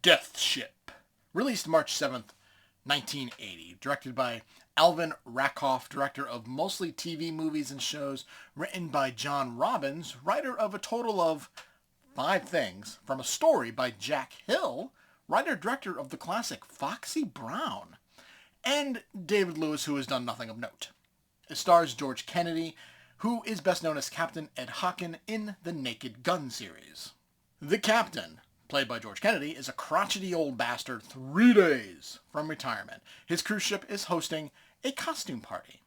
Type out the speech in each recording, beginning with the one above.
Death Ship. Released March 7th, 1980. Directed by Alvin Rakoff, director of mostly TV movies and shows. Written by John Robbins, writer of a total of 5 things. From a story by Jack Hill, writer-director of the classic Foxy Brown. And David Lewis, who has done nothing of note. It stars George Kennedy, who is best known as Captain Ed Hocken in the Naked Gun series. The Captain, played by George Kennedy, is a crotchety old bastard 3 days from retirement. His cruise ship is hosting a costume party.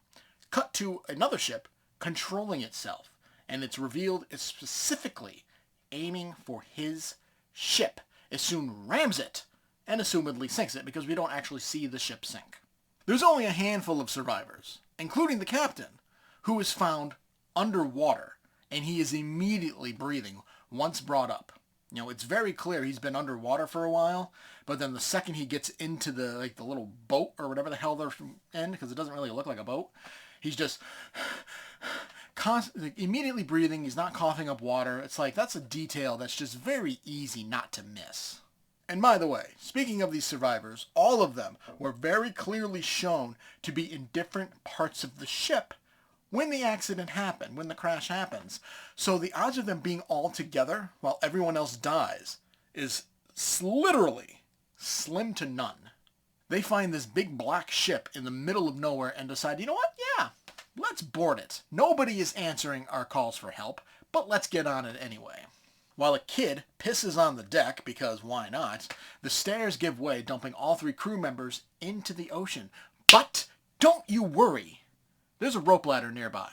Cut to another ship controlling itself, and it's revealed it's specifically aiming for his ship. It soon rams it, and assumedly sinks it, because we don't actually see the ship sink. There's only a handful of survivors, including the captain, who is found underwater, and he is immediately breathing once brought up. You know, it's very clear he's been underwater for a while, but then the second he gets into the little boat or whatever the hell they're in, because it doesn't really look like a boat, he's just immediately breathing. He's not coughing up water. It's like, that's a detail that's just very easy not to miss. And by the way, speaking of these survivors, all of them were very clearly shown to be in different parts of the ship when the accident happened, when the crash happens. So the odds of them being all together while everyone else dies is literally slim to none. They find this big black ship in the middle of nowhere and decide, you know what? Yeah, let's board it. Nobody is answering our calls for help, but let's get on it anyway. While a kid pisses on the deck, because why not, the stairs give way, dumping all 3 crew members into the ocean. But don't you worry. There's a rope ladder nearby.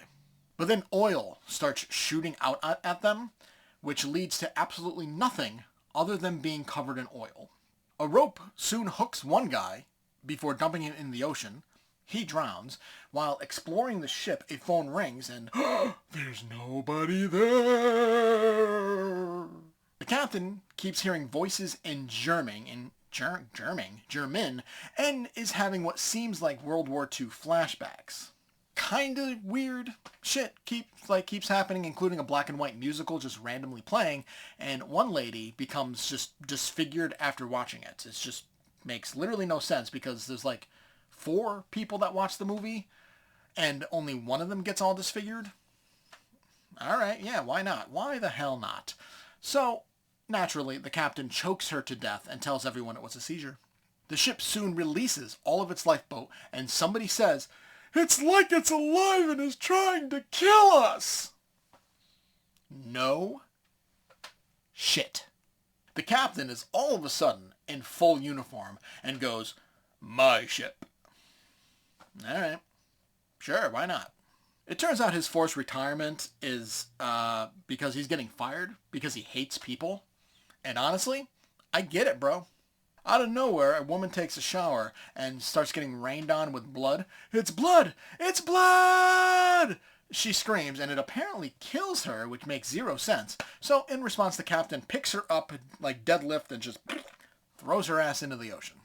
But then oil starts shooting out at them, which leads to absolutely nothing other than being covered in oil. A rope soon hooks one guy before dumping him in the ocean. He drowns. While exploring the ship, a phone rings and there's nobody there. The captain keeps hearing voices in German, and is having what seems like World War II flashbacks. Kind of weird shit keeps happening, including a black and white musical just randomly playing, and one lady becomes just disfigured after watching it. It just makes literally no sense, because there's like 4 people that watch the movie, and only one of them gets all disfigured. Alright, yeah, why not? Why the hell not? So, naturally, the captain chokes her to death and tells everyone it was a seizure. The ship soon releases all of its lifeboat, and somebody says, "It's like it's alive and is trying to kill us!" No shit. The captain is all of a sudden in full uniform and goes, "My ship." Alright. Sure, why not? It turns out his forced retirement is because he's getting fired because he hates people. And honestly, I get it, bro. Out of nowhere, a woman takes a shower and starts getting rained on with blood. "It's blood! It's blood!" She screams, and it apparently kills her, which makes 0 sense. So, in response, the captain picks her up, like deadlift, and just throws her ass into the ocean.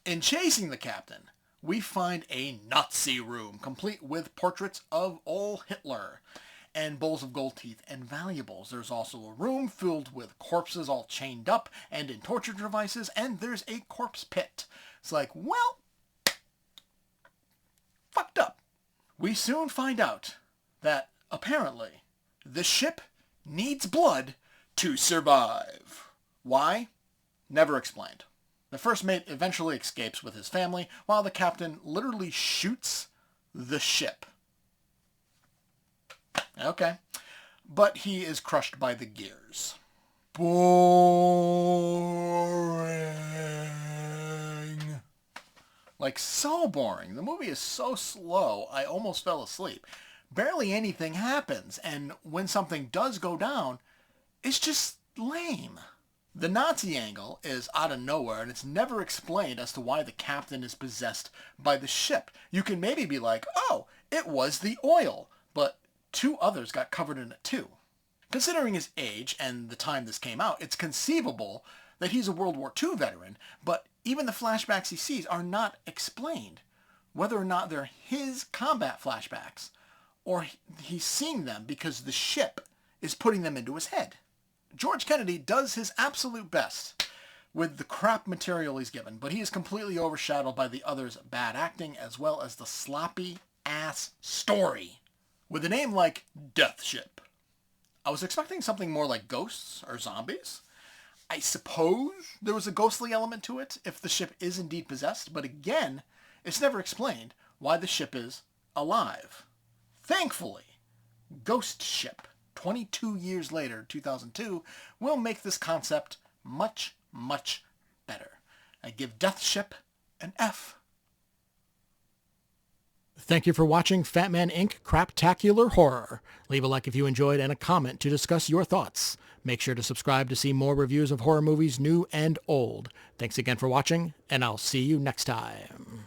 In chasing the captain, we find a Nazi room, complete with portraits of old Hitler, and bowls of gold teeth and valuables. There's also a room filled with corpses all chained up and in torture devices, and there's a corpse pit. It's like, well, fucked up. We soon find out that, apparently, the ship needs blood to survive. Why? Never explained. The first mate eventually escapes with his family, while the captain literally shoots the ship. Okay. But he is crushed by the gears. Boring. Like, so boring. The movie is so slow, I almost fell asleep. Barely anything happens, and when something does go down, it's just lame. The Nazi angle is out of nowhere, and it's never explained as to why the captain is possessed by the ship. You can maybe be like, oh, it was the oil, but 2 others got covered in it too. Considering his age and the time this came out, it's conceivable that he's a World War II veteran, but even the flashbacks he sees are not explained, whether or not they're his combat flashbacks, or he's seeing them because the ship is putting them into his head. George Kennedy does his absolute best, with the crap material he's given, but he is completely overshadowed by the others' bad acting as well as the sloppy-ass story. With a name like Death Ship, I was expecting something more like ghosts or zombies. I suppose there was a ghostly element to it if the ship is indeed possessed, but again, it's never explained why the ship is alive. Thankfully, Ghost Ship, 22 years later, 2002, will make this concept much, much better. I give Death Ship an F. Thank you for watching Fatman Inc. Craptacular Horror. Leave a like if you enjoyed and a comment to discuss your thoughts. Make sure to subscribe to see more reviews of horror movies new and old. Thanks again for watching, and I'll see you next time.